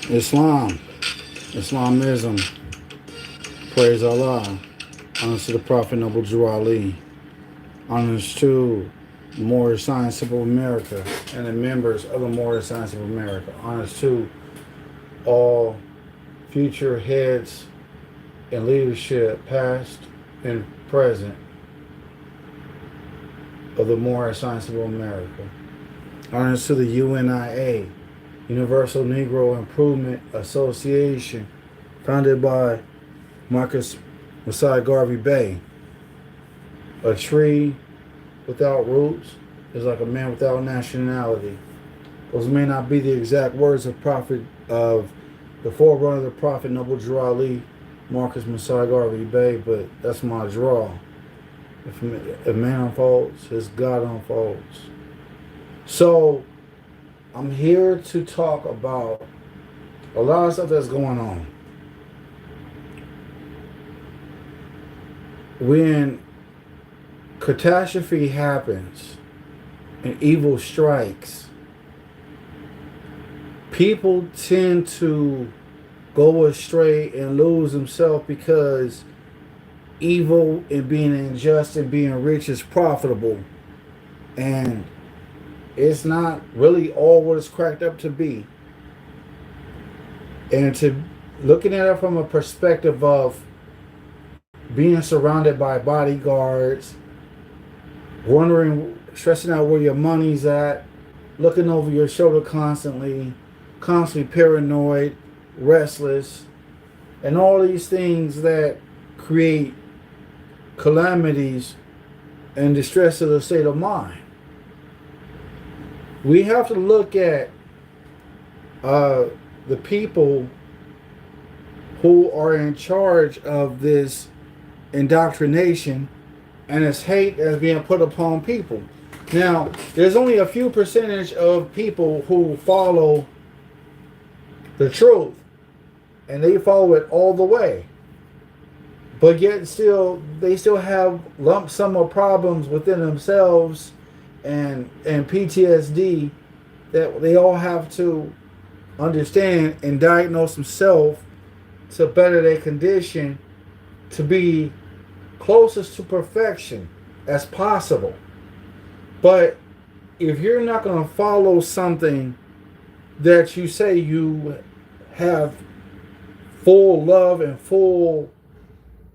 Islam, Islamism, praise Allah, honors to the Prophet Noble Drew Ali, honors to Moorish Science of America and the members of the Moorish Science of America, honors to all future heads and leadership, past and present, of the Moorish Science of America, honors to the UNIA, Universal Negro Improvement Association, founded by Marcus Messiah Garvey Bay. A tree without roots is like a man without nationality. Those may not be the exact words of prophet of the forerunner of the prophet Noble Drew Ali, Marcus Messiah Garvey Bay, but that's my draw. If man unfolds, his God unfolds. So I'm here to talk about a lot of stuff that's going on. When catastrophe happens and evil strikes, people tend to go astray and lose themselves because evil and being unjust and being rich is profitable. And it's not really all what it's cracked up to be. And to looking at it from a perspective of being surrounded by bodyguards, wondering, stressing out where your money's at, looking over your shoulder constantly paranoid, restless, and all these things that create calamities and distress of the state of mind. We have to look at the people who are in charge of this indoctrination and this hate that's being put upon people. Now, there's only a few percentage of people who follow the truth, and they follow it all the way. But yet still, they still have lump sum of problems within themselves and PTSD that they all have to understand and diagnose themselves to better their condition to be closest to perfection as possible. But if you're not going to follow something that you say you have full love and full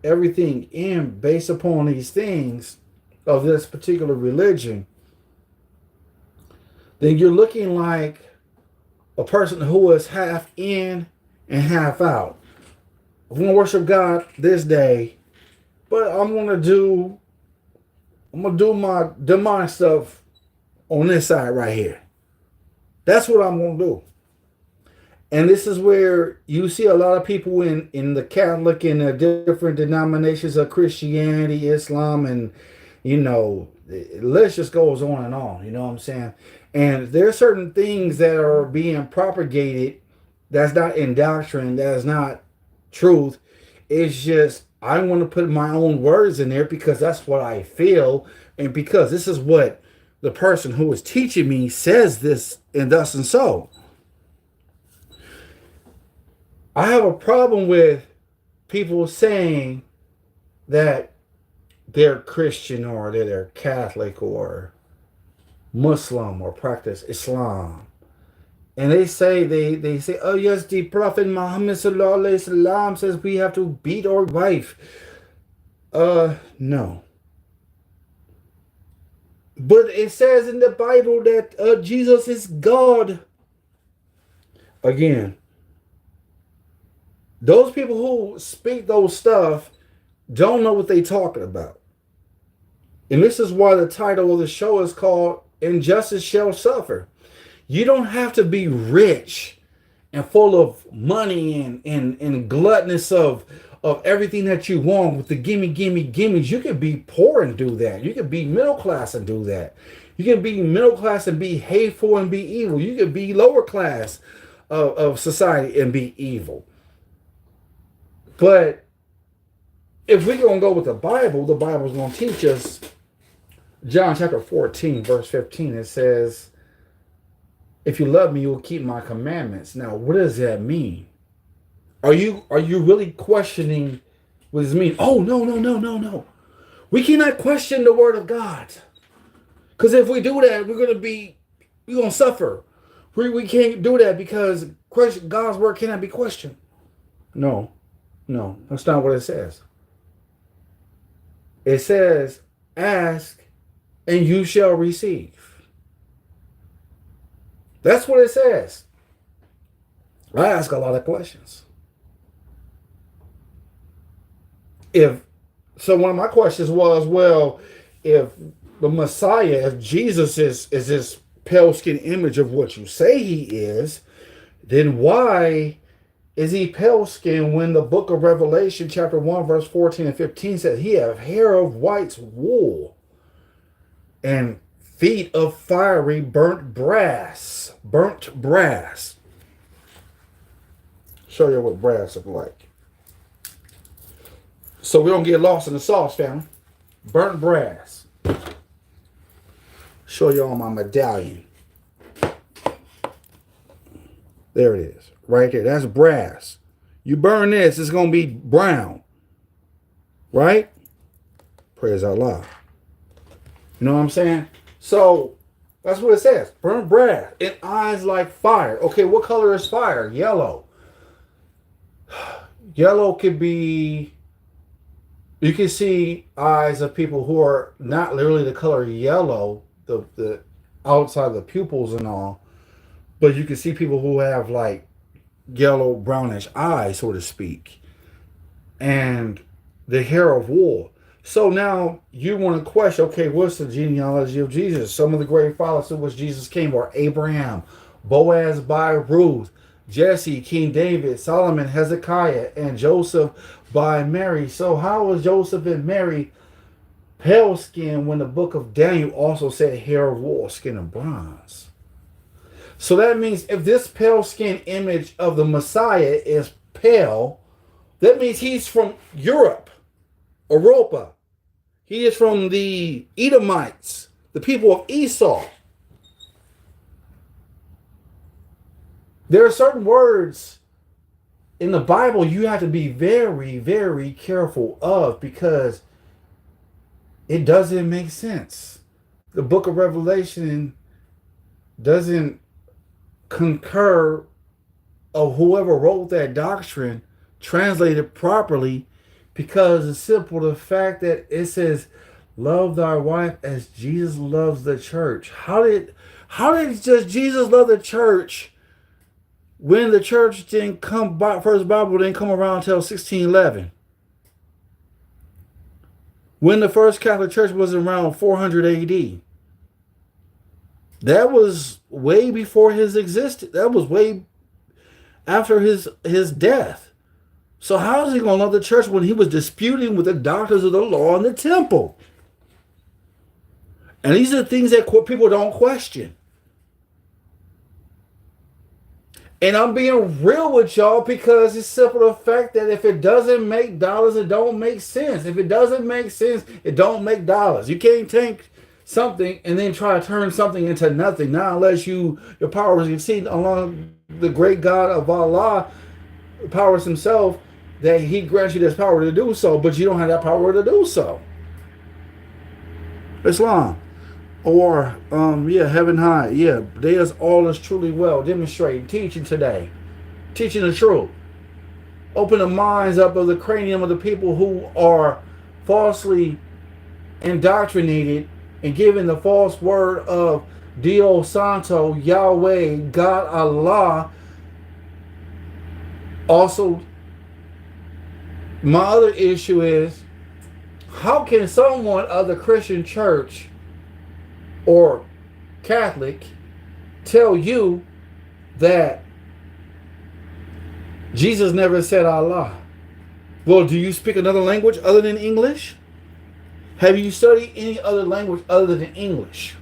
everything in based upon these things of this particular religion, then you're looking like a person who is half in and half out. I'm going to worship God this day, but I'm going to do my demonic stuff on this side right here. That's what I'm going to do. And this is where you see a lot of people in the Catholic and the different denominations of Christianity, Islam, and, the list just goes on and on. You know what I'm saying? And there are certain things that are being propagated that's not in doctrine, that is not truth. It's just, I want to put my own words in there because that's what I feel. And because this is what the person who is teaching me says this and thus and so. I have a problem with people saying that they're Christian or that they're Catholic or Muslim or practice Islam. And they say, oh yes, the Prophet Muhammad sallallahu alaihi wasallam says we have to beat our wife. No. But it says in the Bible that Jesus is God. Again, those people who speak those stuff don't know what they're talking about. And this is why the title of the show is called Injustice Shall Suffer. You don't have to be rich and full of money and gluttonous of everything that you want with the gimmies. You can be poor and do that. You can be middle class and do that. You can be middle class and be hateful and be evil. You can be lower class of society and be evil. But if we're going to go with the Bible's going to teach us, John chapter 14, verse 15, it says, If you love me, you will keep my commandments. Now, what does that mean? Are you really questioning what does it mean? Oh, no, no, no, no, no. We cannot question the word of God. Because if we do that, we're gonna suffer. We can't do that because God's word cannot be questioned. No, no, that's not what it says. It says, ask and you shall receive. That's what it says. I ask a lot of questions. If so, one of my questions was, well, if the Messiah, if Jesus is this pale skin image of what you say he is, then why is he pale skinned when the book of Revelation, chapter 1, verse 14 and 15 says he have hair of white wool and feet of fiery burnt brass? Burnt brass. Show you what brass look like. So we don't get lost in the sauce, family. Burnt brass. Show you on my medallion. There it is. Right there. That's brass. You burn this, it's going to be brown. Right? Praise Allah. You know what I'm saying? So, that's what it says. Burnt brass. And eyes like fire. Okay, what color is fire? Yellow. Yellow could be... You can see eyes of people who are not literally the color yellow, the outside of the pupils and all, but you can see people who have like yellow brownish eyes, so to speak, and the hair of wool. So now you want to question, okay, what's the genealogy of Jesus? Some of the great fathers to which Jesus came were Abraham, Boaz by Ruth, Jesse, King David, Solomon, Hezekiah, and Joseph by Mary. So how was Joseph and Mary pale skin when the book of Daniel also said hair of wool, skin of bronze? So that means if this pale skin image of the Messiah is pale, that means he's from Europe, Europa. He is from the Edomites, the people of Esau. There are certain words in the Bible you have to be very, very careful of because it doesn't make sense. The book of Revelation doesn't concur of whoever wrote that doctrine translated properly because it's simple the fact that it says love thy wife as Jesus loves the church. How did just Jesus love the church when the church didn't come by, first Bible didn't come around until 1611? When the first Catholic Church was around 400 AD. That was way before his existence. That was way after his death. So how is he going to love the church when he was disputing with the doctors of the law in the temple? And these are the things that people don't question. And I'm being real with y'all because it's simple the fact that if it doesn't make dollars, it don't make sense. If it doesn't make sense, it don't make dollars. You can't take something and then try to turn something into nothing. Not unless your powers exceed along the great God of Allah, powers himself, that he grants you this power to do so, but you don't have that power to do so. Islam. Or, heaven high. Yeah, there's all is truly well. Demonstrating, teaching today. Teaching the truth. Open the minds up of the cranium of the people who are falsely indoctrinated and given the false word of Dios Santo, Yahweh, God Allah. Also, my other issue is, how can someone of the Christian church or Catholic tell you that Jesus never said Allah? Well, do you speak another language other than English? Have you studied any other language other than English?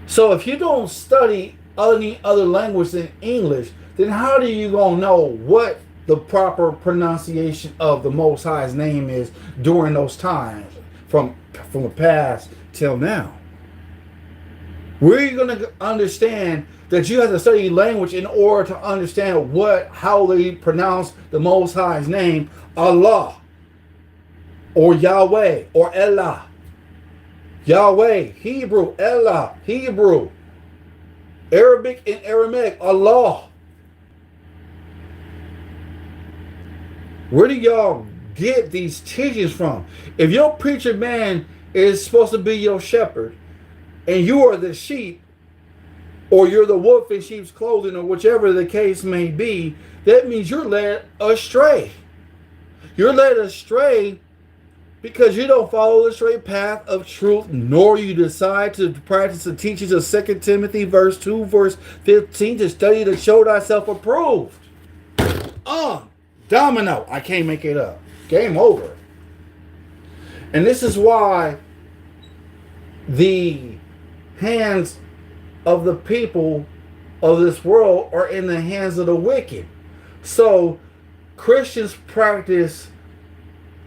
So if you don't study any other language than English, then how do you gonna know what the proper pronunciation of the Most High's name is during those times from the past till now? Where are you going to understand that you have to study language in order to understand how they pronounce the Most High's name, Allah, or Yahweh, or Allah? Yahweh, Hebrew, Allah, Hebrew. Arabic and Aramaic, Allah. Where do y'all get these teachings from? If your preacher man is supposed to be your shepherd, and you are the sheep, or you're the wolf in sheep's clothing, or whichever the case may be, that means you're led astray. You're led astray because you don't follow the straight path of truth, nor you decide to practice the teachings of 2 Timothy verse 2, verse 15, to study to show thyself approved. Domino. I can't make it up. Game over. And this is why the hands of the people of this world are in the hands of the wicked. So Christians practice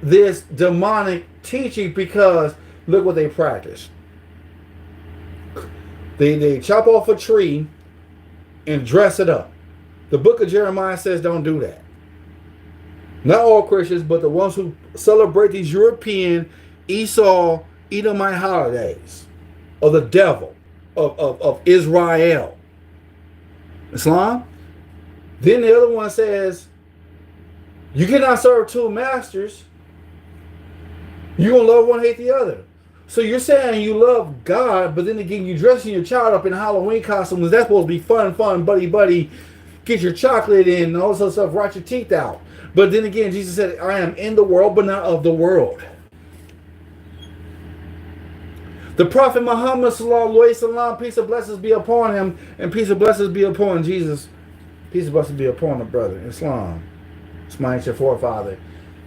this demonic teaching because look what they practice. They chop off a tree and dress it up. The book of Jeremiah says don't do that. Not all Christians, but the ones who celebrate these European Esau Edomite holidays of the devil, of Israel, Islam. Then the other one says, you cannot serve two masters. You're going to love one, hate the other. So you're saying you love God, but then again, you're dressing your child up in Halloween costumes. That's supposed to be fun, buddy. Get your chocolate in and all this other stuff, rot your teeth out. But then again, Jesus said, I am in the world, but not of the world. The Prophet Muhammad sallallahu alaihi wasallam, peace and blessings be upon him, and peace and blessings be upon Jesus. Peace and blessings be upon the brother, Islam. It's my ancient forefather.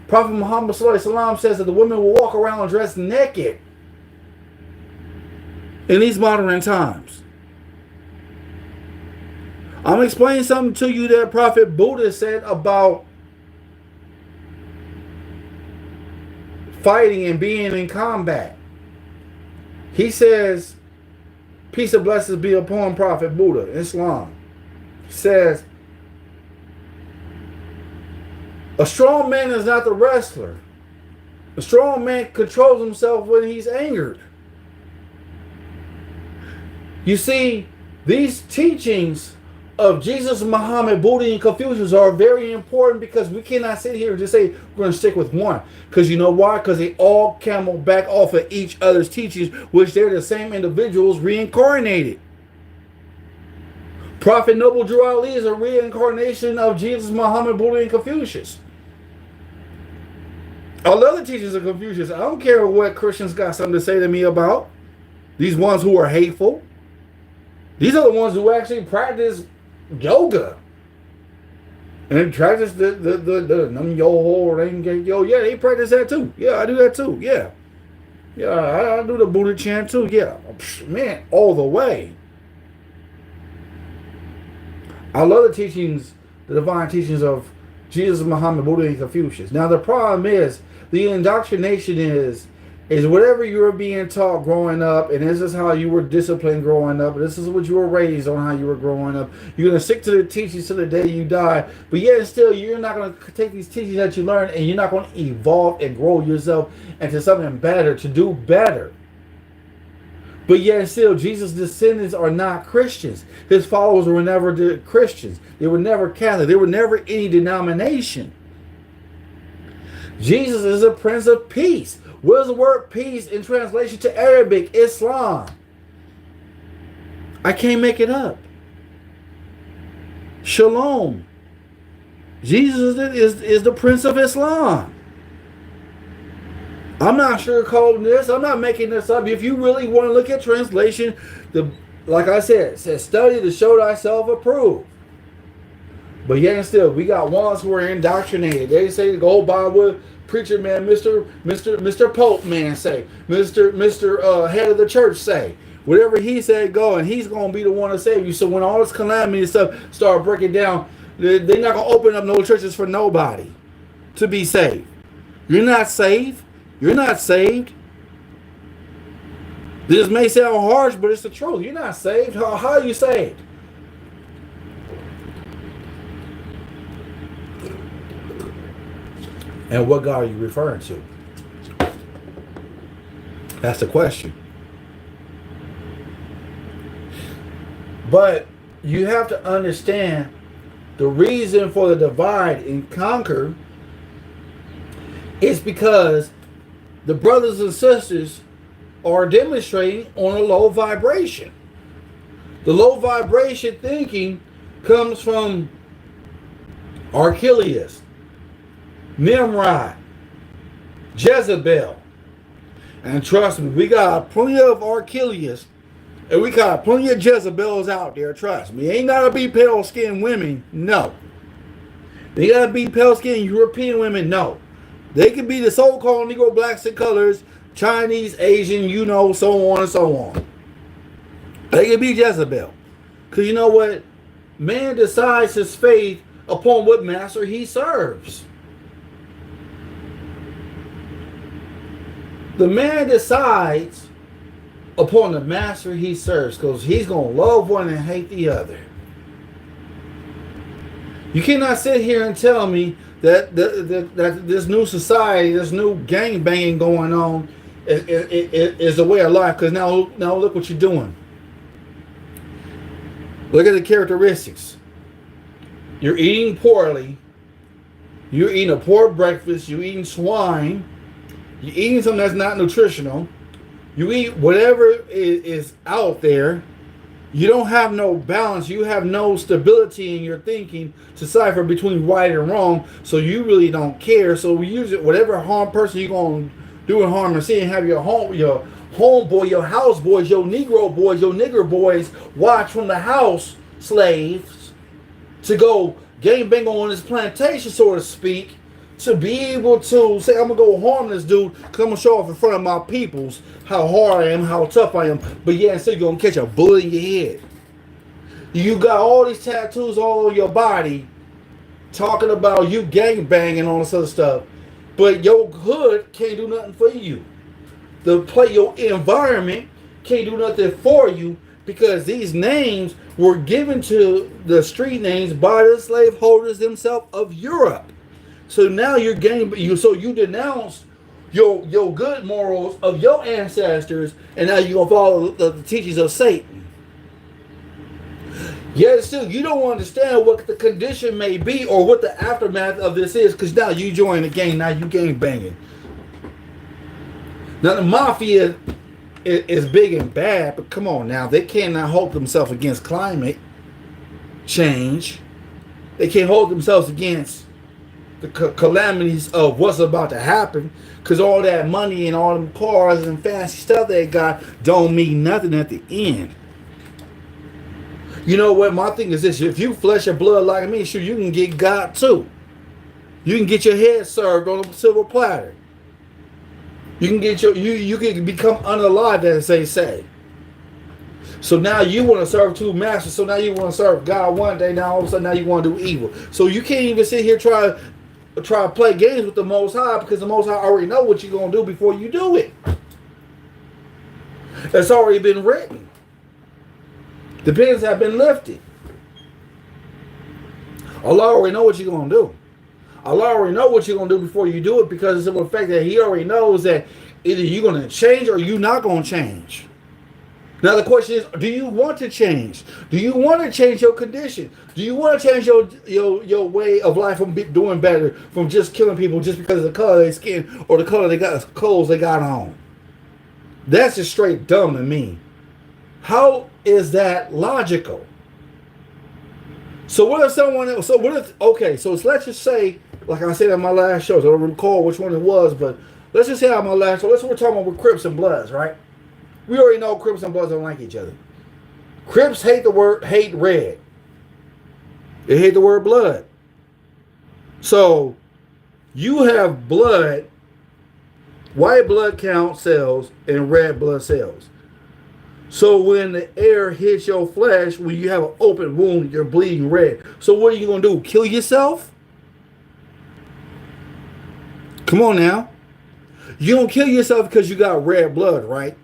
Prophet Muhammad sallallahu alaihi wasallam says that the women will walk around dressed naked in these modern times. I'm explaining something to you that Prophet Buddha said about fighting and being in combat. He says, peace and blessings be upon Prophet Buddha, Islam. He says, a strong man is not the wrestler. A strong man controls himself when he's angered. You see, these teachings of Jesus, Muhammad, Buddha, and Confucius are very important because we cannot sit here and just say we're going to stick with one. Because you know why? Because they all camel back off of each other's teachings, which they're the same individuals reincarnated. Prophet Noble Drew Ali is a reincarnation of Jesus, Muhammad, Buddha, and Confucius. I love the teachings of Confucius. I don't care what Christians got something to say to me about. These ones who are hateful. These are the ones who actually practice yoga. And practice the num yo ho yo. Yeah, they practice that too. Yeah, I do that too. Yeah. Yeah, I do the Buddha chant too. Yeah. Man, all the way. I love the teachings, the divine teachings of Jesus, Muhammad, Buddha, and Confucius. Now the problem is, the indoctrination is whatever you were being taught growing up, and this is how you were disciplined growing up, and this is what you were raised on, how you were growing up. You're going to stick to the teachings to the day you die, but yet still you're not going to take these teachings that you learn, and you're not going to evolve and grow yourself into something better, to do better. But yet still, Jesus' descendants are not Christians. His followers were never Christians. They were never Catholic. They were never any denomination. Jesus is a Prince of Peace. What is the word peace in translation to Arabic? Islam. I can't make it up. Shalom. Jesus is the Prince of Islam. I'm not sugarcoating this. I'm not making this up. If you really want to look at translation, like I said, it says study to show thyself approved. But yet and still, we got ones who are indoctrinated. They say to go by what preacher man, Mr. Pope man say, Mr. Head of the church say. Whatever he said, go, and he's going to be the one to save you. So when all this calamity and stuff start breaking down, they're not going to open up no churches for nobody to be saved. You're not saved. You're not saved. This may sound harsh, but it's the truth. You're not saved. How are you saved? And what God are you referring to? That's the question. But you have to understand the reason for the divide and conquer is because the brothers and sisters are demonstrating on a low vibration. The low vibration thinking comes from Archelaus, Nimrod, Jezebel. And trust me, we got plenty of Archelaus and we got plenty of Jezebels out there. Trust me. Ain't gotta be pale skinned women. No. They gotta be pale skinned European women. No. They can be the so-called Negro, blacks, and colors, Chinese, Asian, you know, so on and so on. They can be Jezebel. Because you know what? Man decides his faith upon what master he serves. The man decides upon the master he serves because he's going to love one and hate the other. You cannot sit here and tell me that this new society, this new gang banging going on is the way of life. Because now look what you're doing. Look at the characteristics. You're eating poorly. You're eating a poor breakfast. You're eating swine. You're eating something that's not nutritional. You eat whatever is out there. You don't have no balance. You have no stability in your thinking to decipher between right and wrong. So you really don't care. So you use it, whatever harm person you're going to do in harm and see, and have your homeboy, your house boys, your Negro boys, your nigger boys watch from the house slaves to go gang bang on this plantation, so to speak, to be able to say, I'm going to go harm this dude because I'm going to show off in front of my peoples how hard I am, how tough I am. But yeah, instead you're going to catch a bullet in your head. You got all these tattoos all over your body talking about you gang banging and all this other stuff. But your hood can't do nothing for you. Your environment can't do nothing for you because these names were given to the street names by the slaveholders themselves of Europe. So now you're so you denounce your good morals of your ancestors, and now you're gonna follow the teachings of Satan. Yet still, you don't understand what the condition may be or what the aftermath of this is, because now you join the gang, now you gang banging. Now the mafia is big and bad, but come on now, they cannot hold themselves against climate change. They can't hold themselves against the calamities of what's about to happen, because all that money and all them cars and fancy stuff they got don't mean nothing at the end. You know what? My thing is this: if you flesh and blood like me, sure, you can get God too. You can get your head served on a silver platter. You can get you can become unalive, as they say. So now you want to serve two masters. So now you want to serve God one day. Now all of a sudden, now you want to do evil. So you can't even sit here try to play games with the Most High, because the Most High already know what you're gonna do before you do it. It's already been written. The pins have been lifted. Allah already know what you're gonna do. Allah already know what you're gonna do before you do it, because it's the fact that He already knows that either you're gonna change or you're not gonna change. Now the question is, do you want to change? Do you want to change your condition? Do you want to change your way of life from doing better, from just killing people just because of the color of their skin or the color they got, clothes they got on? That's just straight dumb to me. How is that logical? So what if someone else? So what if? Okay, so let's just say, like I said in my last show, so I don't recall which one it was, but let's just say on my last show, we're talking about with Crips and Bloods, right? We already know Crips and Bloods don't like each other. Crips hate red. They hate the word blood. So you have blood, white blood count cells and red blood cells. So when the air hits your flesh, when you have an open wound, you're bleeding red. So what are you going to do? Kill yourself? Come on now. You don't kill yourself because you got red blood, right?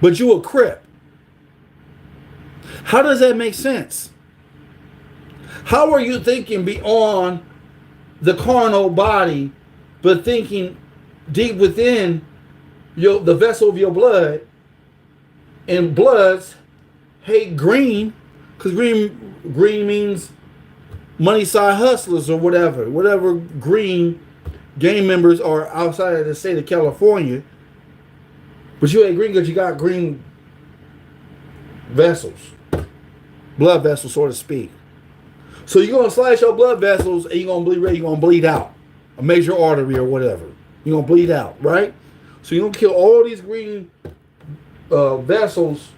but you a Crip. How does that make sense? How are you thinking beyond the carnal body, but thinking deep within the vessel of your blood, and bloods hate green, because green means money side hustlers or whatever green gang members are outside of the state of California. But you hate green because you got green vessels, blood vessels, so to speak. So you're gonna slash your blood vessels and you're gonna bleed red, you're gonna bleed out a major artery or whatever. You're gonna bleed out, right? So you're gonna kill all these green vessels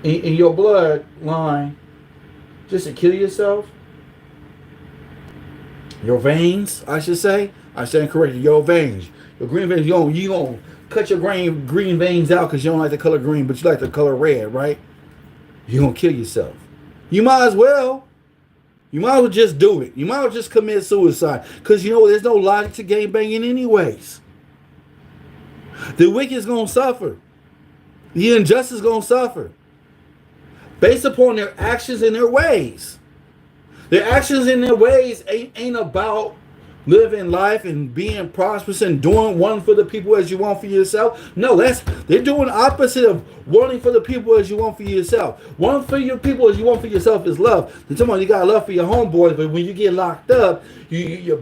in your blood line just to kill yourself. Your veins, I should say. I stand corrected. Your veins, your green veins. You gonna cut your green veins out because you don't like the color green, but you like the color red, right? You're gonna kill yourself. You might as well. You might as well just do it. You might as well just commit suicide. Because you know there's no logic to gang banging anyways. The wicked is going to suffer. The injustice is going to suffer. Based upon their actions and their ways. Their actions and their ways ain't about living life and being prosperous and doing one for the people as you want for yourself. No, they're doing the opposite of wanting for the people as you want for yourself. One for your people as you want for yourself is love. Then somebody you got love for your homeboys, but when you get locked up, your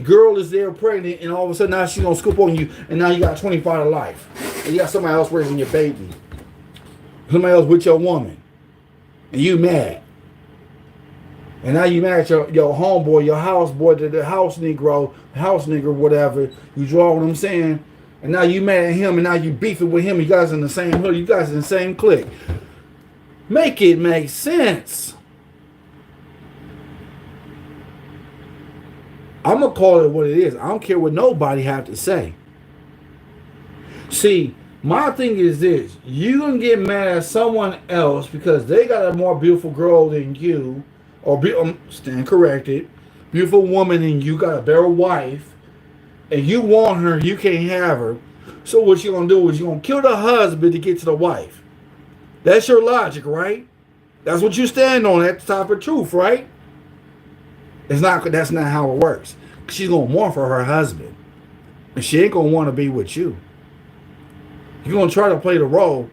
girl is there pregnant, and all of a sudden now she's gonna scoop on you, and now you got 25 to life, and you got somebody else raising your baby, somebody else with your woman, and you mad. And now you mad at your homeboy, your houseboy, the house Negro, house nigger, whatever. You draw what I'm saying? And now you mad at him, and now you beefing with him. You guys in the same hood. You guys in the same clique. Make it make sense. I'm going to call it what it is. I don't care what nobody have to say. See, my thing is this. You going to get mad at someone else because they got a more beautiful girl than you. Or stand corrected, beautiful woman, and you got a better wife, and you want her, you can't have her. So what you're gonna do is you're gonna kill the husband to get to the wife. That's your logic, right? That's what you stand on at the top of truth, right? That's not how it works. She's gonna want for her husband, and she ain't gonna want to be with you. You're gonna try to play the role,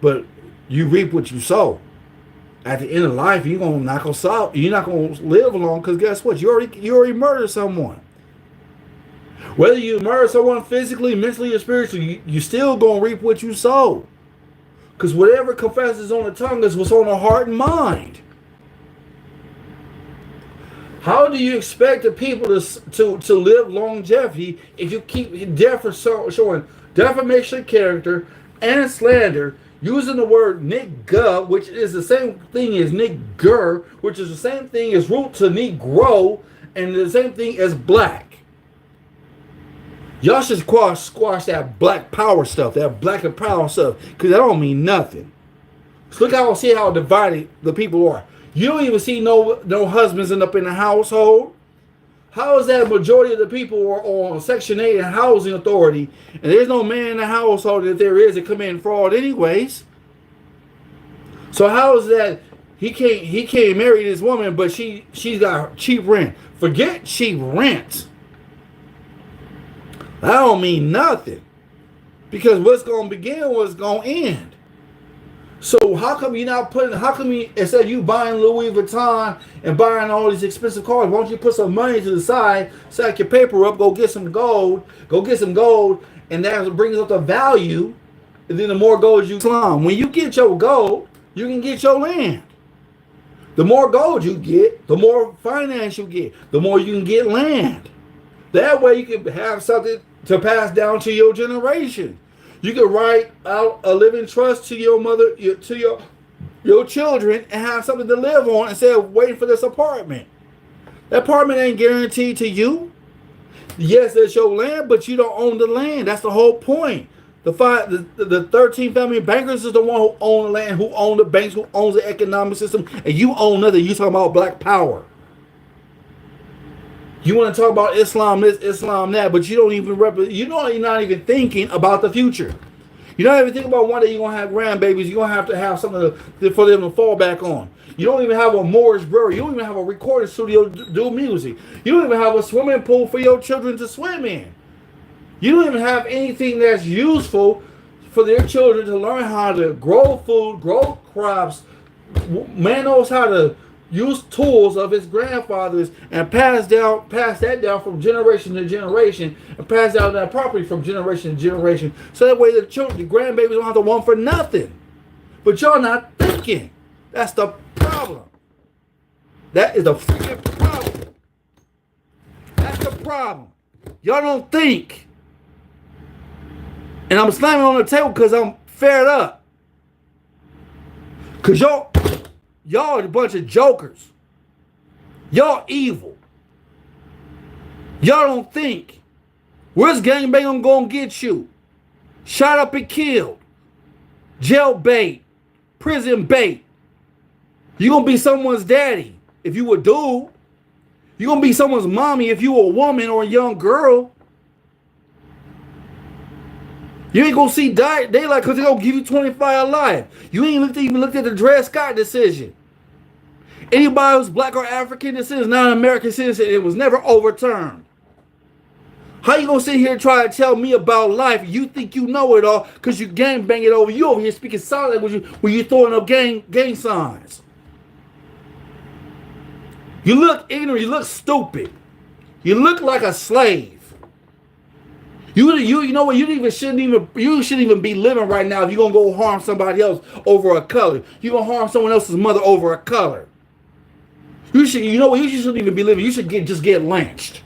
but you reap what you sow. At the end of life, you're not gonna live long, because guess what? You already murdered someone. Whether you murder someone physically, mentally, or spiritually, you still gonna reap what you sow. Because whatever confesses on the tongue is what's on the heart and mind. How do you expect the people to live longevity if you keep showing defamation of character and slander, using the word nigga, which is the same thing as nigger, which is the same thing as root to negro, and the same thing as black? Y'all should squash that black power stuff, that black and power stuff, because that don't mean nothing. So see how divided the people are. You don't even see no husbands end up in the household. How is that a majority of the people are on Section 8 and Housing Authority, and there's no man in the household that there is that commit fraud anyways? So how is that he can't marry this woman, but she's got cheap rent? Forget cheap rent. That don't mean nothing, because what's going to begin was going to end. So how come instead of you buying Louis Vuitton and buying all these expensive cars, why don't you put some money to the side, sack your paper up, go get some gold, and that brings up the value, and then the more gold you slum. When you get your gold, you can get your land. The more gold you get, the more finance you get, the more you can get land. That way you can have something to pass down to your generation. You can write out a living trust to your mother, to your children, and have something to live on instead of waiting for this apartment. That apartment ain't guaranteed to you. Yes, it's your land, but you don't own the land. That's the whole point. The 13 family bankers is the one who own the land, who own the banks, who owns the economic system, and you own nothing. You talking about black power. You want to talk about Islam this, Islam that, but you don't even you're not even thinking about the future. You don't even think about one day you're going to have grandbabies. You're going to have something for them to fall back on. You don't even have a Morris Brewery. You don't even have a recording studio to do music. You don't even have a swimming pool for your children to swim in. You don't even have anything that's useful for their children to learn how to grow food, grow crops. Man knows how to use tools of his grandfathers and pass that down from generation to generation, and pass down that property from generation to generation. So that way the children, the grandbabies don't have to want for nothing. But y'all not thinking. That's the problem. That is the freaking problem. That's the problem. Y'all don't think. And I'm slamming on the table because I'm fed up. Because y'all are a bunch of jokers. Y'all evil. Y'all don't think. Where's gangbang gonna get you? Shot up and killed. Jail bait. Prison bait. You gonna be someone's daddy if you a dude. You gonna be someone's mommy if you a woman or a young girl. You ain't gonna see daylight because they're gonna give you 25 life. You ain't even looked at the Dred Scott decision. Anybody who's black or African descent is not an American citizen. It was never overturned. How you gonna sit here and try to tell me about life? You think you know it all because you gang bang it over. You over here speaking solid language when you throwing up gang signs. You look ignorant. You look stupid. You look like a slave. You know what? You shouldn't even be living right now if you're gonna go harm somebody else over a color. You're gonna harm someone else's mother over a color. You shouldn't even be living. You should just get lynched.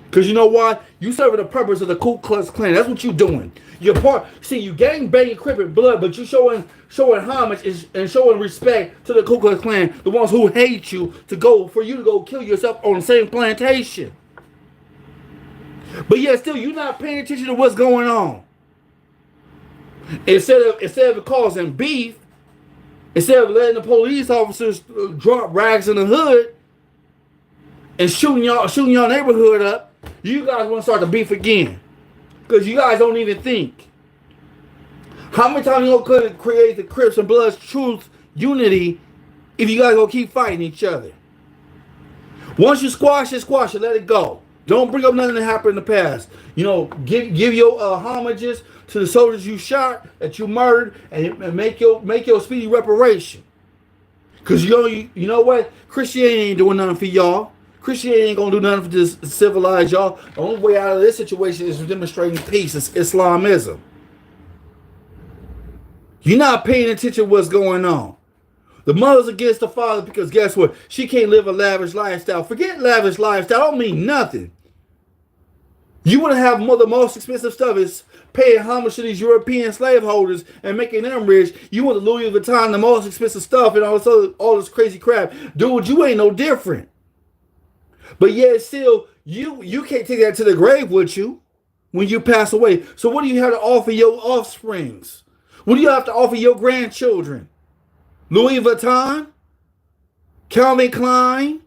Because you know why? You serving the purpose of the Ku Klux Klan. That's what you doing. You gang banging Crip blood, but you showing homage and showing respect to the Ku Klux Klan, the ones who hate you, for you to go kill yourself on the same plantation. But yet still you're not paying attention to what's going on. Instead of causing beef, instead of letting the police officers drop rags in the hood and shooting your neighborhood up, you guys want to start the beef again. Because you guys don't even think. How many times you gonna create the Crips and Bloods truth unity if you guys gonna keep fighting each other? Once you squash it, let it go. Don't bring up nothing that happened in the past. Give your homages to the soldiers you shot, that you murdered, and make your speedy reparation. Because you know what? Christianity ain't doing nothing for y'all. Christianity ain't gonna do nothing for this civilized y'all. The only way out of this situation is demonstrating peace. It's Islamism. You're not paying attention to what's going on. The mother's against the father because guess what? She can't live a lavish lifestyle. Forget lavish lifestyle. Don't mean nothing. You want to have the most expensive stuff is paying homage to these European slaveholders and making them rich. You want the Louis Vuitton, the most expensive stuff, and all this crazy crap. Dude, you ain't no different. But yet still, you can't take that to the grave with you when you pass away. So what do you have to offer your offsprings? What do you have to offer your grandchildren? Louis Vuitton? Calvin Klein?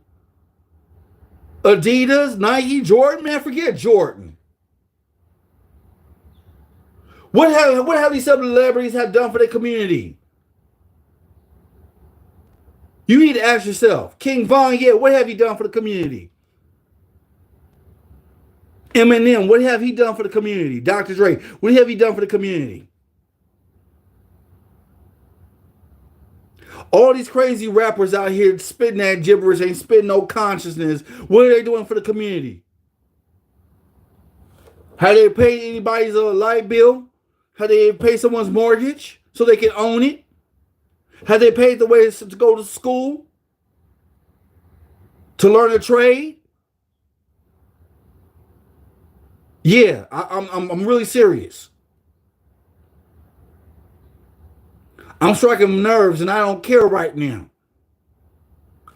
Adidas? Nike? Jordan? Man, forget Jordan. What have these celebrities have done for their community? You need to ask yourself. King Von, what have he done for the community? Eminem, what have he done for the community? Dr. Dre, what have he done for the community? All these crazy rappers out here spitting that gibberish, ain't spitting no consciousness. What are they doing for the community? Have they paid anybody's light bill? Have they paid someone's mortgage so they can own it? Have they paid the way to go to school? To learn a trade? Yeah, I'm really serious. I'm striking nerves and I don't care right now.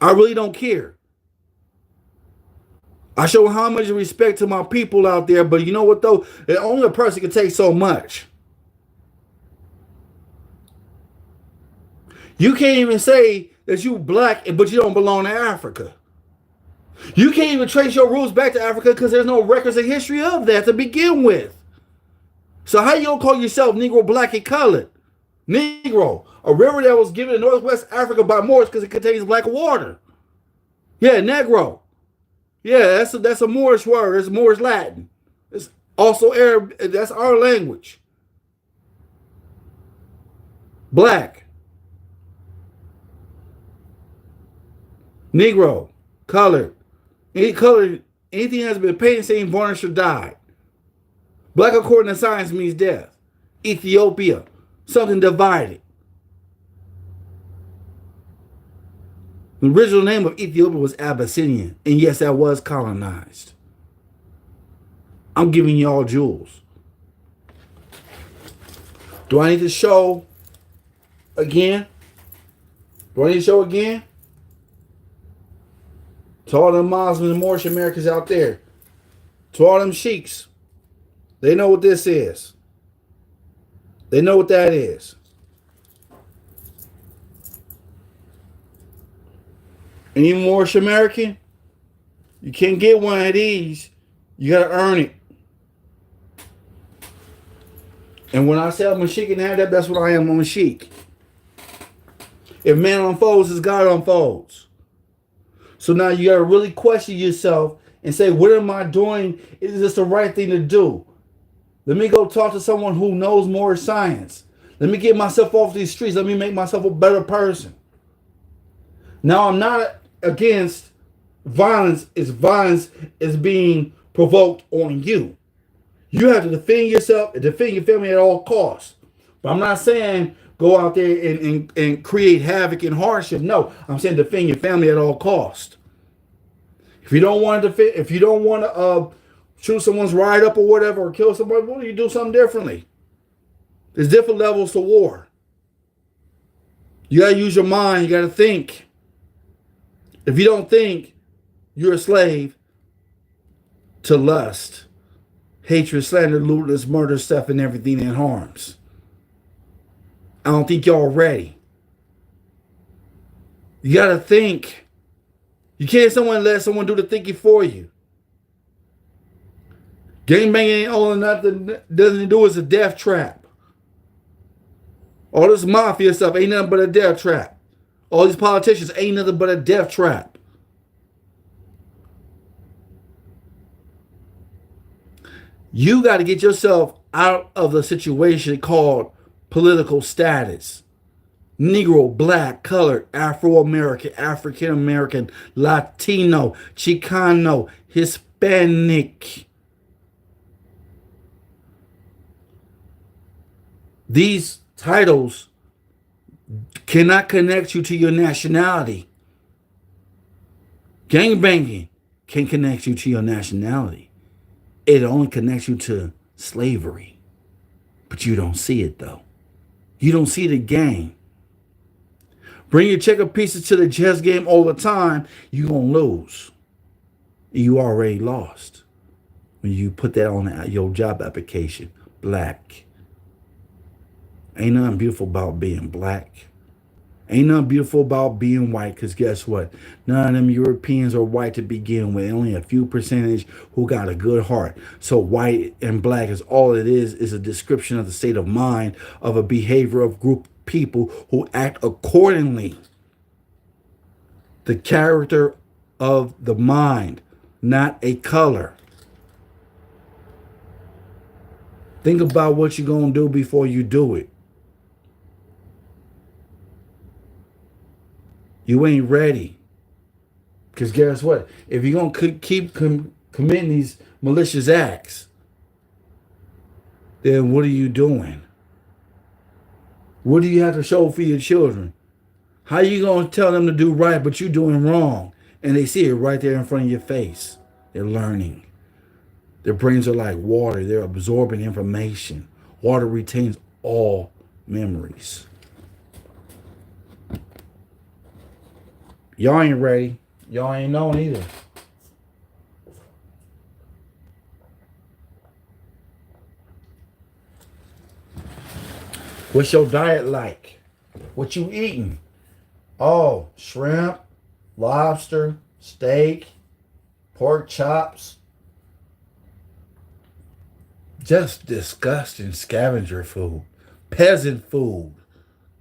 I really don't care. I show how much respect to my people out there, but you know what though? Only a person can take so much. You can't even say that you black, but you don't belong to Africa. You can't even trace your roots back to Africa because there's no records of history of that to begin with. So how you gonna call yourself Negro, black, and colored? Negro, a river that was given in Northwest Africa by Moors because it contains black water. Yeah, Negro. Yeah, that's a Moorish word. It's Moorish Latin. It's also Arab. That's our language. Black, Negro, colored. Anything that's been painted, stained, varnished, or dyed. Black, according to science, means death. Ethiopia, something divided. The original name of Ethiopia was Abyssinian, and yes, that was colonized. I'm giving y'all jewels. Do I need to show again? Do I need to show again? To all them Muslims and Moorish Americans out there, to all them sheiks, they know what this is. They know what that is. Any Moorish American, you can't get one of these. You gotta earn it. And when I say I'm a sheik and have that, that's what I am. I'm a sheik. If man unfolds, as God unfolds. So now you gotta really question yourself and say, what am I doing? Is this the right thing to do? Let me go talk to someone who knows more science. Let me get myself off these streets. Let me make myself a better person. Now I'm not against violence. If violence is being provoked on you, you have to defend yourself and defend your family at all costs. But I'm not saying go out there and create havoc and hardship. No, I'm saying defend your family at all costs. If you don't want to defend, if you don't want to shoot someone's ride up or whatever, or kill somebody, well, you do something differently. There's different levels to war. You gotta use your mind. You gotta think. If you don't think, you're a slave to lust, hatred, slander, lewdness, murder, stuff, and everything that harms. I don't think y'all ready. You gotta think. You can't let someone do the thinking for you. Gangbanging ain't all or nothing. Doesn't do is a death trap. All this mafia stuff ain't nothing but a death trap. All these politicians ain't nothing but a death trap. You got to get yourself out of the situation called political status. Negro, black, colored, Afro-American, African-American, Latino, Chicano, Hispanic. These titles cannot connect you to your nationality. Gangbanging can connect you to your nationality. It only connects you to slavery. But you don't see it though. You don't see the game. Bring your checker pieces to the chess game all the time, you're going to lose. You already lost when you put that on your job application. Black. Ain't nothing beautiful about being black. Ain't nothing beautiful about being white, because guess what? None of them Europeans are white to begin with. Only a few percentage who got a good heart. So white and black is all it is a description of the state of mind of a behavior of group people who act accordingly. The character of the mind, not a color. Think about what you're going to do before you do it. You ain't ready. Because guess what? If you're going to keep committing these malicious acts, then what are you doing? What do you have to show for your children? How are you going to tell them to do right, but you're doing wrong? And they see it right there in front of your face. They're learning. Their brains are like water. They're absorbing information. Water retains all memories. Y'all ain't ready. Y'all ain't known either. What's your diet like? What you eating? Oh, shrimp, lobster, steak, pork chops, Just disgusting scavenger food. Peasant food.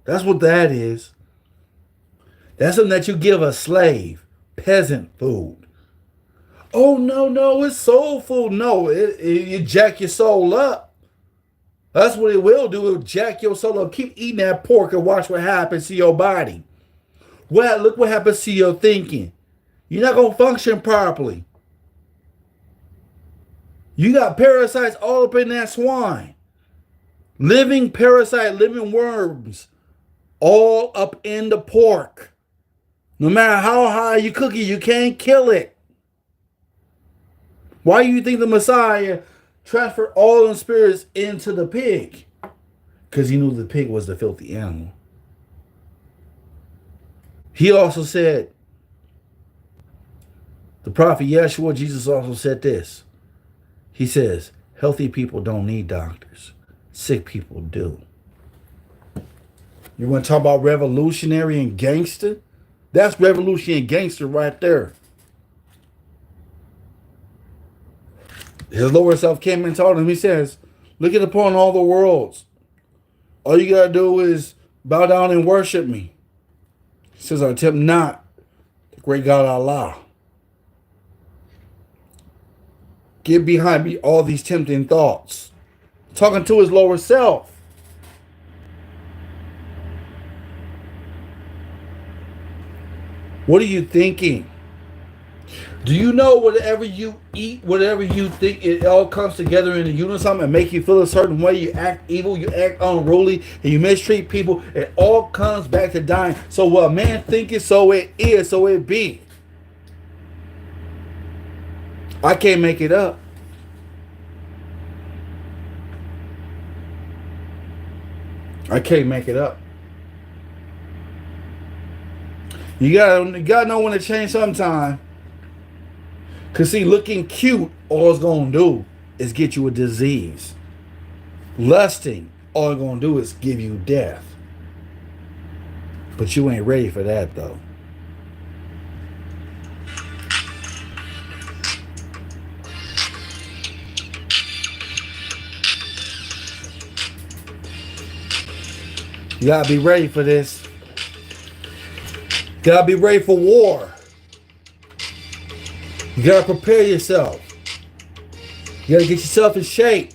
That's what that is. That's something that you give a slave. Peasant food. Oh, no, no, it's soul food. No, you jack your soul up. That's what it will do. It'll jack your soul up. Keep eating that pork and watch what happens to your body. Well, look what happens to your thinking. You're not going to function properly. You got parasites all up in that swine. Living parasite, living worms, all up in the pork. No matter how high you cook it, you can't kill it. Why do you think the Messiah transferred all the spirits into the pig? Because he knew the pig was the filthy animal. He also said, the prophet Yeshua, Jesus also said this. He says, healthy people don't need doctors. Sick people do. You want to talk about revolutionary and gangster? That's revolutionary and gangster right there. His lower self came and told him, he says, look at upon all the worlds. All you got to do is bow down and worship me. He says, I tempt not the great God Allah. Get behind me all these tempting thoughts. Talking to his lower self. What are you thinking? Do you know whatever you eat, whatever you think, it all comes together in a unison and make you feel a certain way? You act evil, you act unruly, and you mistreat people. It all comes back to dying. So what a man thinketh, so it is, so it be. I can't make it up. I can't make it up. You gotta know when to change sometime. Cause see, looking cute, all it's gonna do is get you a disease. Lusting, all it's gonna do is give you death. But you ain't ready for that though. You gotta be ready for this. You gotta be ready for war. You gotta prepare yourself. You gotta get yourself in shape.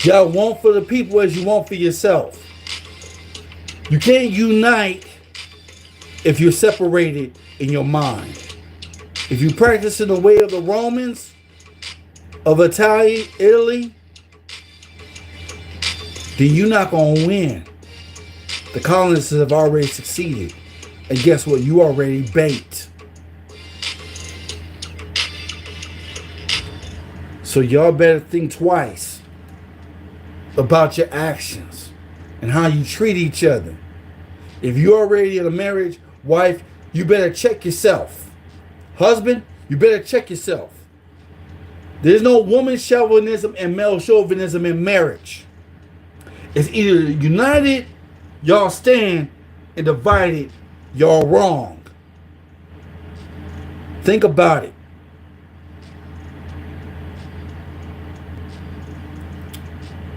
You gotta want for the people as you want for yourself. You can't unite if you're separated in your mind. If you practice in the way of the Romans, of Italy, then you're not gonna win. The colonists have already succeeded. And guess what? You already baked. So y'all better think twice about your actions and how you treat each other. If you're already in a marriage, wife, you better check yourself. Husband, you better check yourself. There's no woman chauvinism and male chauvinism in marriage. It's either united, y'all stand, and divided, y'all wrong. Think about it.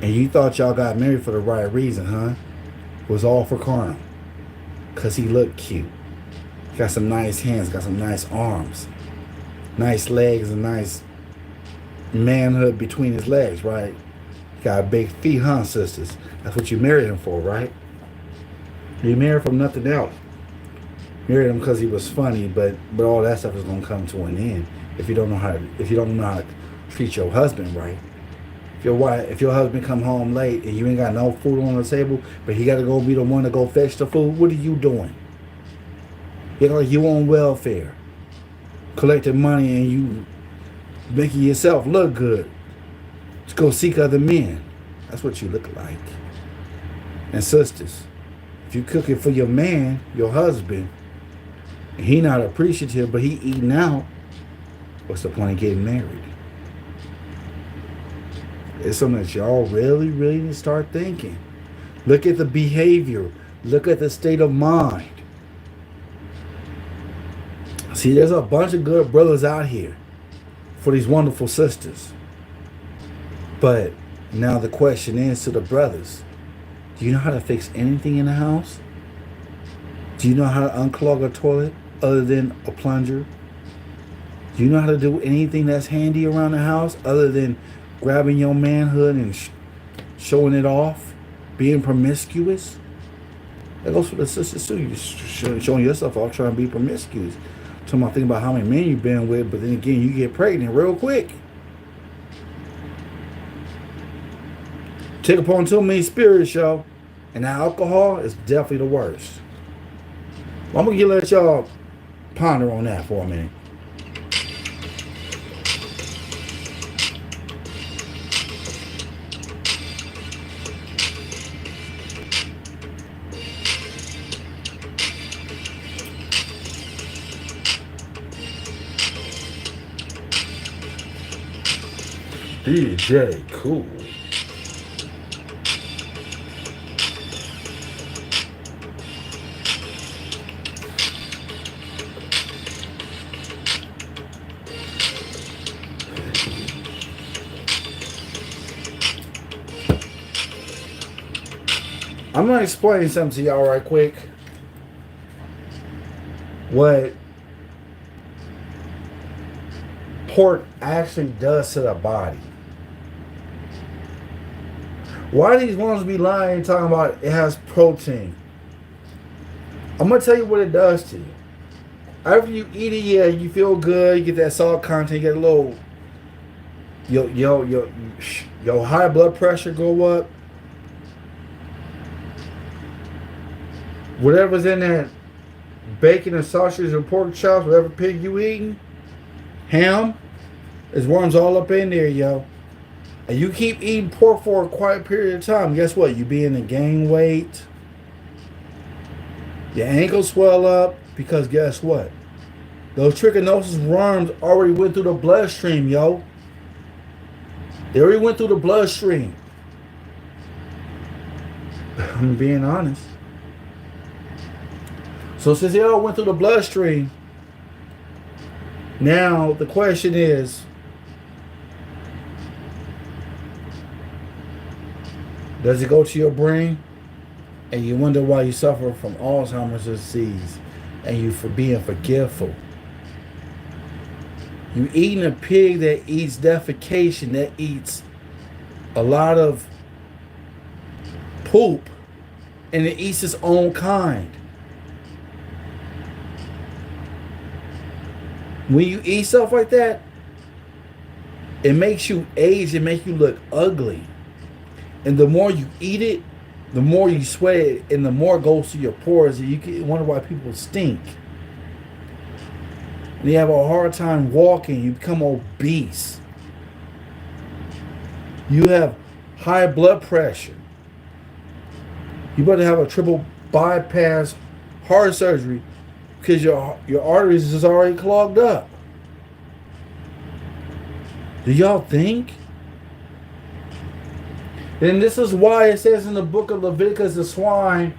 And you thought y'all got married for the right reason, huh? It was all for carnal. Because he looked cute. Got some nice hands, got some nice arms. Nice legs and nice manhood between his legs, right? Got big feet, huh, sisters? That's what you married him for, right? You married for nothing else. Married him because he was funny, but all that stuff is gonna come to an end if you don't know how to treat your husband right. If your husband come home late and you ain't got no food on the table, but he got to go be the one to go fetch the food, what are you doing? You're like you on welfare, collecting money and you making yourself look good. Just go seek other men. That's what you look like. And sisters, if you cooking for your man, your husband, and he not appreciative, but he eating out, what's the point of getting married? It's something that y'all really, really need to start thinking. Look at the behavior. Look at the state of mind. See, there's a bunch of good brothers out here for these wonderful sisters. But now the question is to the brothers, do you know how to fix anything in the house? Do you know how to unclog a toilet other than a plunger? Do you know how to do anything that's handy around the house other than grabbing your manhood and showing it off? Being promiscuous? That goes for the sisters too. You're showing yourself off trying to be promiscuous. Talking about thinking about how many men you've been with, but then again, you get pregnant real quick. Take upon too many spirits, y'all. And that alcohol is definitely the worst. I'm going to let y'all ponder on that for a minute. DJ Cool. I'm going to explain something to y'all right quick. What pork actually does to the body. Why these ones be lying talking about it has protein? I'm going to tell you what it does to you. After you eat it, yeah, you feel good. You get that salt content. You get a little... Your high blood pressure go up. Whatever's in that bacon and sausage and pork chops, whatever pig you eating, ham, there's worms all up in there, yo. And you keep eating pork for a quiet period of time, guess what? You begin to gain weight. Your ankles swell up because guess what? Those trichinosis worms already went through the bloodstream, yo. They already went through the bloodstream. I'm being honest. So since they all went through the bloodstream, now the question is, does it go to your brain? And you wonder why you suffer from Alzheimer's disease and you for being forgetful. You eating a pig that eats defecation, that eats a lot of poop, and it eats its own kind. When you eat stuff like that, it makes you age, it makes you look ugly. And the more you eat it, the more you sweat it, and the more it goes to your pores, and you can wonder why people stink. And you have a hard time walking, you become obese. You have high blood pressure. You better have a triple bypass heart surgery because your arteries is already clogged up. Do y'all think? And this is why it says in the book of Leviticus, the swine,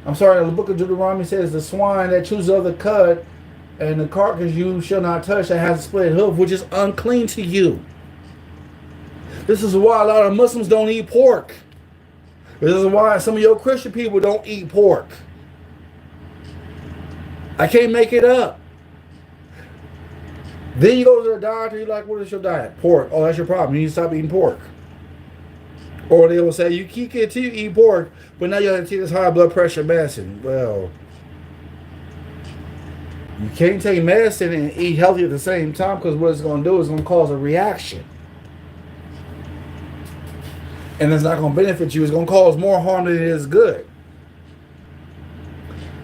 the book of Deuteronomy says the swine that chews of the cud and the carcass you shall not touch that has a split hoof, which is unclean to you. This is why a lot of Muslims don't eat pork. This is why some of your Christian people don't eat pork. I can't make it up. Then you go to the doctor, you're like, what is your diet? Pork. Oh, that's your problem. You need to stop eating pork. Or they will say, you keep continue to eat pork, but now you have to take this high blood pressure medicine. Well, you can't take medicine and eat healthy at the same time, because what it's going to do is going to cause a reaction. And it's not going to benefit you. It's going to cause more harm than it is good.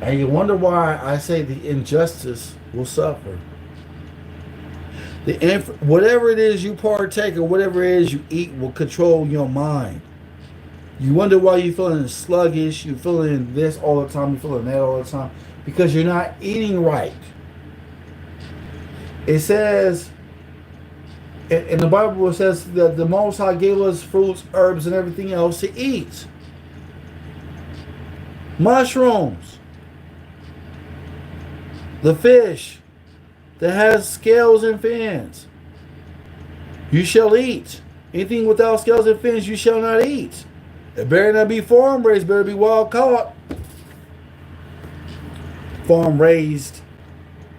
And you wonder why I say the injustice will suffer. Whatever it is you partake or whatever it is you eat will control your mind. You wonder why you're feeling sluggish, you're feeling this all the time, you're feeling that all the time, because you're not eating right. It says, in the Bible it says that the Most High gave us fruits, herbs, and everything else to eat. Mushrooms. The fish that has scales and fins. You shall eat. Anything without scales and fins you shall not eat. It better not be farm raised, better be wild caught. Farm raised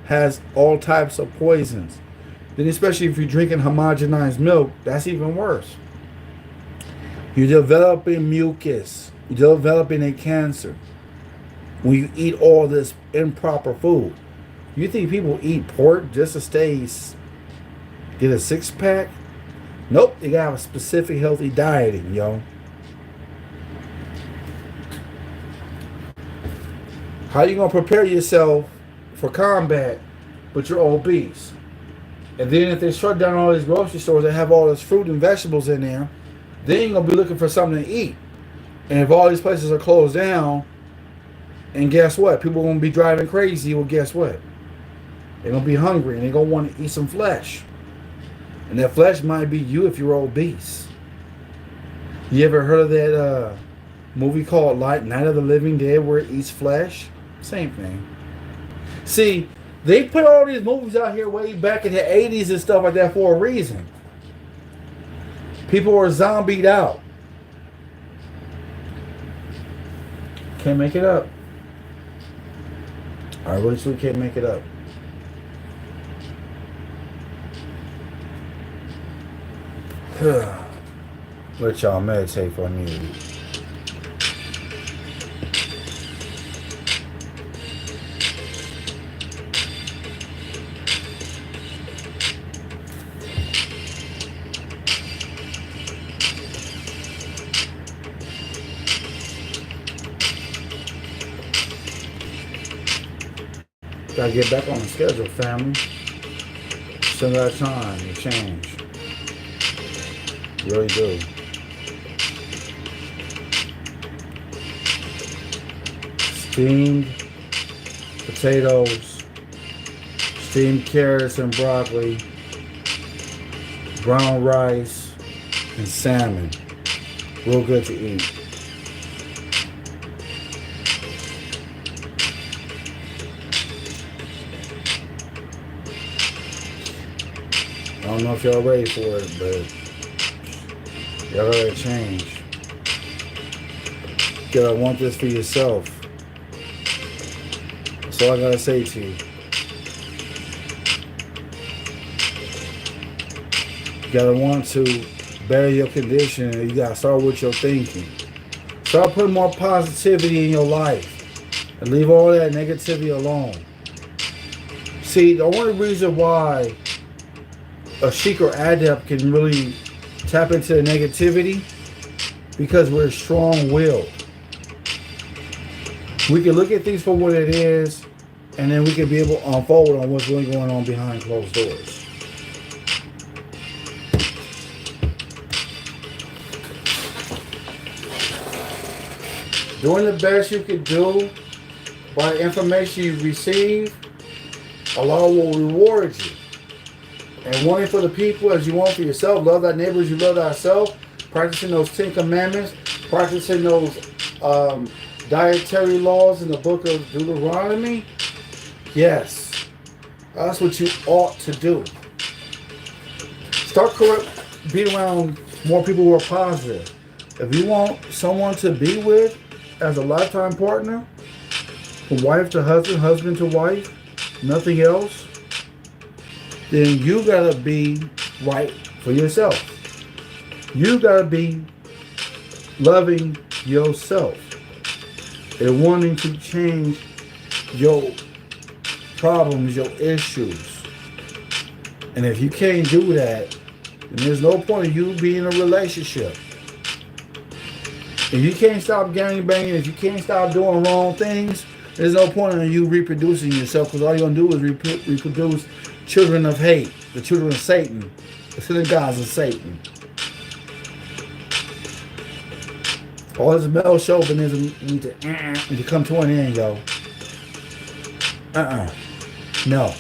has all types of poisons. Then especially if you're drinking homogenized milk, that's even worse. You're developing mucus. You're developing a cancer when you eat all this improper food. You think people eat pork just to get a six pack? Nope, you gotta have a specific healthy dieting, yo. How you gonna prepare yourself for combat, but you're obese? And then if they shut down all these grocery stores that have all this fruit and vegetables in there, then you're gonna be looking for something to eat. And if all these places are closed down, and guess what? People are gonna be driving crazy. Well, guess what? They're gonna be hungry and they're gonna want to eat some flesh. And that flesh might be you if you're obese. You ever heard of that movie called Night of the Living Dead where it eats flesh? Same thing. See, they put all these movies out here way back in the 80s and stuff like that for a reason. People were zombied out. Can't make it up. I really truly can't make it up. Let y'all meditate for a minute. Gotta get back on the schedule, family. Still got time to change. Really do. Steamed potatoes, steamed carrots and broccoli, brown rice, and salmon. Real good to eat. I don't know if y'all ready for it, but y'all gotta change. You gotta want this for yourself. That's all I gotta say to you. You gotta want to better your condition, and you gotta start with your thinking. Start putting more positivity in your life and leave all that negativity alone. See, the only reason why a sheik or adept can really tap into the negativity because we're strong-willed. We can look at things for what it is, and then we can be able to unfold on what's really going on behind closed doors. Doing the best you can do by the information you receive, Allah will reward you. And wanting for the people as you want for yourself, love thy neighbors, you love thyself, practicing those 10 commandments, practicing those dietary laws in the book of Deuteronomy. Yes, that's what you ought to do. Start being around more people who are positive. If you want someone to be with as a lifetime partner, from wife to husband, husband to wife, nothing else, then you gotta be right for yourself. You gotta be loving yourself and wanting to change your problems, your issues. And if you can't do that, then there's no point in you being in a relationship. If you can't stop gangbanging, if you can't stop doing wrong things, there's no point in you reproducing yourself, because all you're going to do is reproduce children of hate, the children of Satan, the synagogues of Satan. All this male chauvinism needs to come to an end, yo. No.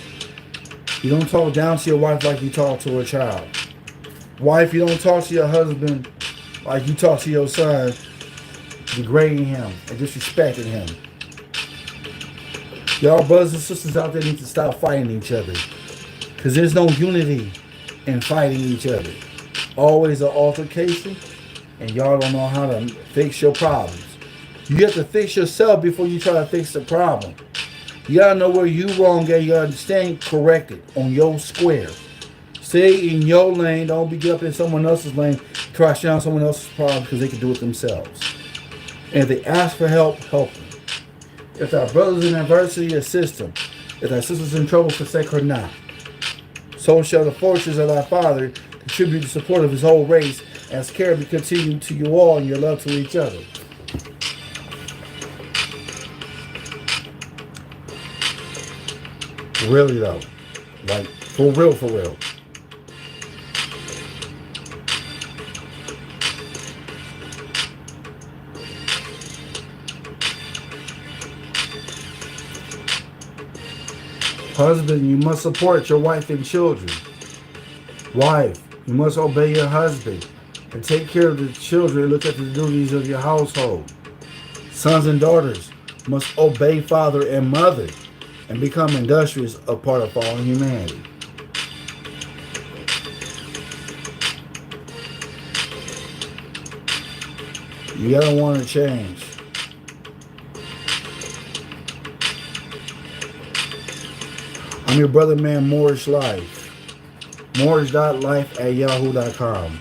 You don't talk down to your wife like you talk to a child. Wife, you don't talk to your husband like you talk to your son, degrading him and disrespecting him. Y'all brothers and sisters out there need to stop fighting each other, because there's no unity in fighting each other. always an altercation, and y'all don't know how to fix your problems. You have to fix yourself before you try to fix the problem. You gotta know where you wrong at. You gotta stand corrected on your square. Stay in your lane. Don't be up in someone else's lane. Try to down someone else's problem because they can do it themselves. And if they ask for help, help them. If our brothers in adversity, assist them. If our sisters in trouble, forsake her not. So shall the fortunes of thy Father contribute to the support of his whole race, as care be continued to you all in your love to each other. Really though, like for real, for real. Husband, you must support your wife and children. Wife, you must obey your husband and take care of the children and look at the duties of your household. Sons and daughters must obey father and mother and become industrious, a part of fallen humanity. You gotta want to change. I'm your brother man, Moorish Life. Moorish.life@yahoo.com.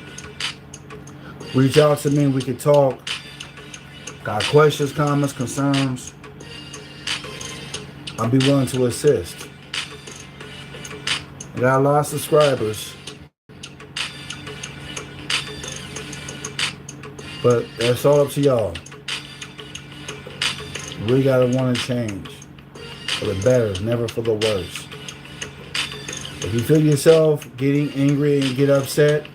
Reach out to me, we can talk. Got questions, comments, concerns? I'll be willing to assist. I got a lot of subscribers, but that's all up to y'all. We gotta want to change for the better, never for the worse. If you feel yourself getting angry and get upset,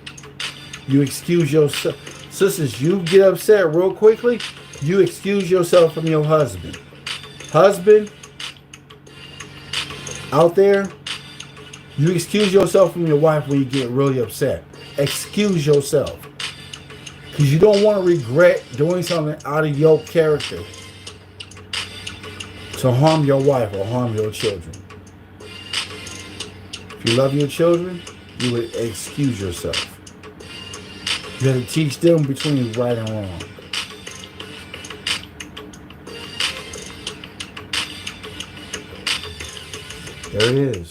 you excuse yourself. Sisters, you get upset real quickly, you excuse yourself from your husband. Husband, out there, you excuse yourself from your wife when you get really upset. Excuse yourself. Because you don't want to regret doing something out of your character to harm your wife or harm your children. If you love your children, you would excuse yourself. You have to teach them between right and wrong. There it is.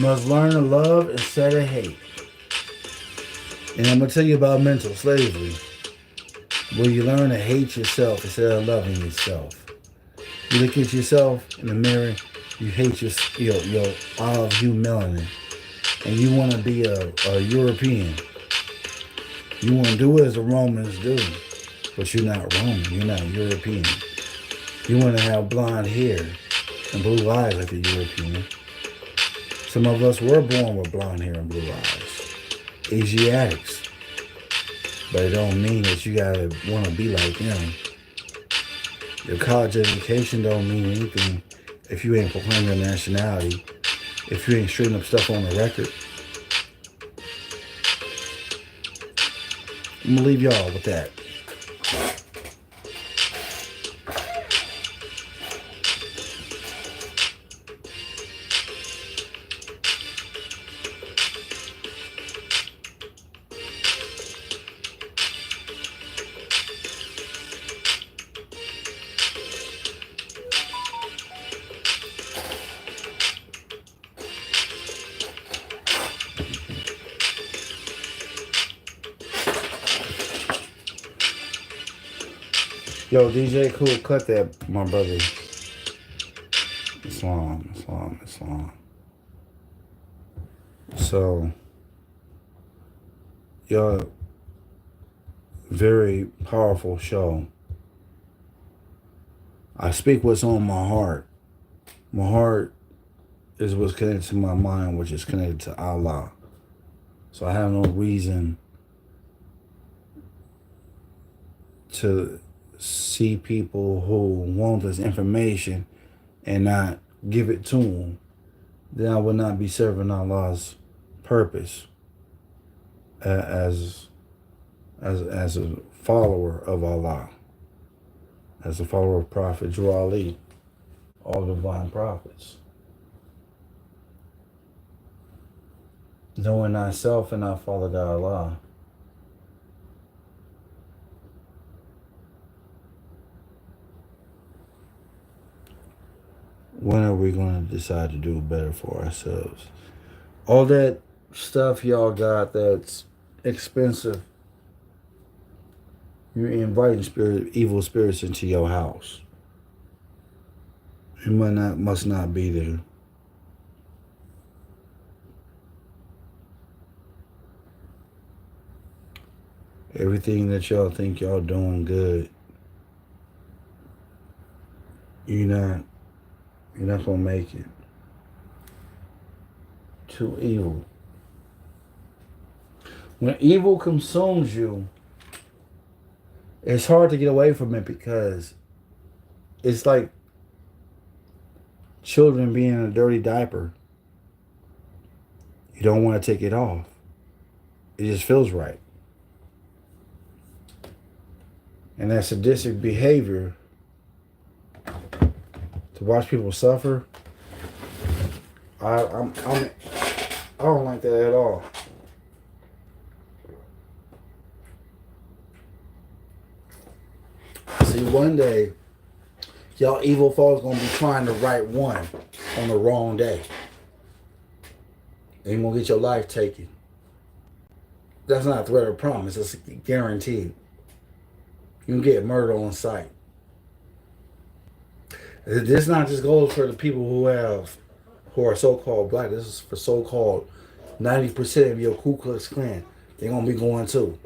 Must learn to love instead of hate. And I'm going to tell you about mental slavery, where you learn to hate yourself instead of loving yourself. You look at yourself in the mirror, you hate your olive hue melanin, and you want to be a European. You want to do as the Romans do, but you're not Roman, you're not European. You want to have blonde hair and blue eyes like a European. Some of us were born with blonde hair and blue eyes. Asiatics. But it don't mean that you gotta want to be like them. Your college education don't mean anything if you ain't proclaiming your nationality, if you ain't straightening up stuff on the record. I'm gonna leave y'all with that. Yo, DJ Cool, cut that, my brother. It's long. So, yo, very powerful show. I speak what's on my heart. My heart is what's connected to my mind, which is connected to Allah. So I have no reason to see people who want this information and not give it to them. Then I would not be serving Allah's purpose. as a follower of Allah, as a follower of Prophet Drew Ali, all divine prophets. Knowing thyself and not follow thy Allah. When are we going to decide to do better for ourselves? All that stuff y'all got that's expensive, you're inviting evil spirits into your house. It must not be there. Everything that y'all think y'all doing good, you're not gonna make it. Too evil. When evil consumes you, it's hard to get away from it because it's like children being in a dirty diaper. You don't want to take it off. It just feels right. And that sadistic behavior, to watch people suffer, I don't like that at all. See, one day, y'all evil folks gonna be trying to write one on the wrong day. And you're gonna get your life taken. That's not a threat or promise, it's guaranteed. You can get murder on sight. This not just goes for the people who are so-called black. This is for so-called 90% of your Ku Klux Klan. They're gonna be going too.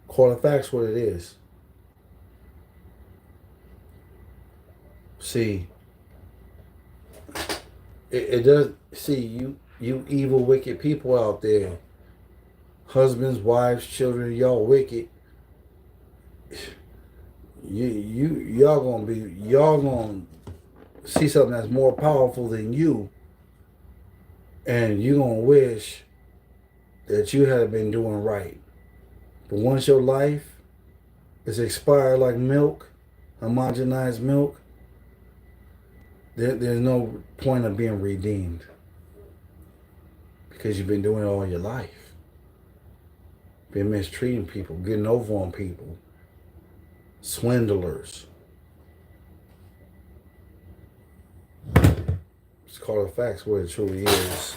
Call the facts what it is. See, it does. See, you evil, wicked people out there, husbands, wives, children, y'all wicked. Y'all gonna see something that's more powerful than you, and you gonna wish that you had been doing right. But once your life is expired like milk, homogenized milk, there's no point of being redeemed because you've been doing it all your life. Been mistreating people, getting over on people. Swindlers. Just call the facts what it truly is.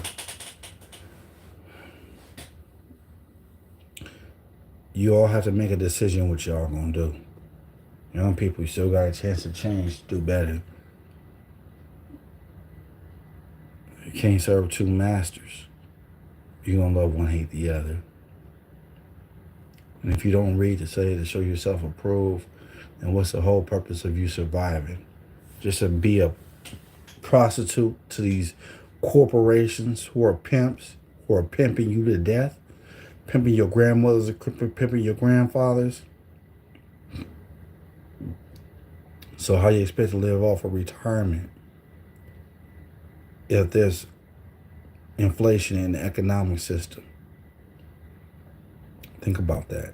You all have to make a decision what y'all gonna do. Young people, you still got a chance to change, to do better. You can't serve two masters. You're gonna love one, hate the other. And if you don't read to study to show yourself approved, then what's the whole purpose of you surviving? Just to be a prostitute to these corporations who are pimps, who are pimping you to death, pimping your grandmothers, pimping your grandfathers. So how you expect to live off of retirement if there's inflation in the economic system? Think about that.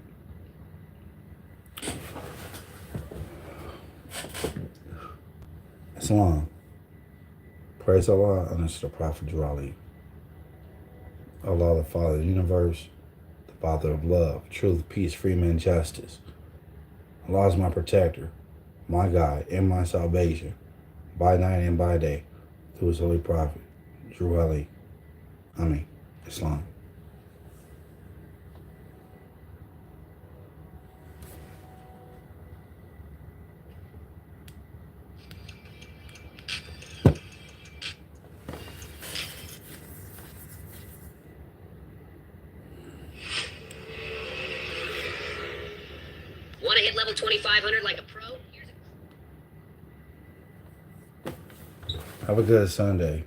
Islam. Praise Allah and it's the Prophet Drew Ali. Allah, the Father of the universe, the Father of love, truth, peace, freedom, and justice. Allah is my protector, my guide, and my salvation, by night and by day, through his holy prophet, Drew Ali. Amen. Islam. Want to hit level 2500 like a pro? Have a good Sunday.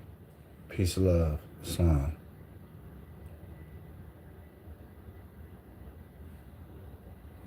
Peace, love, Islam.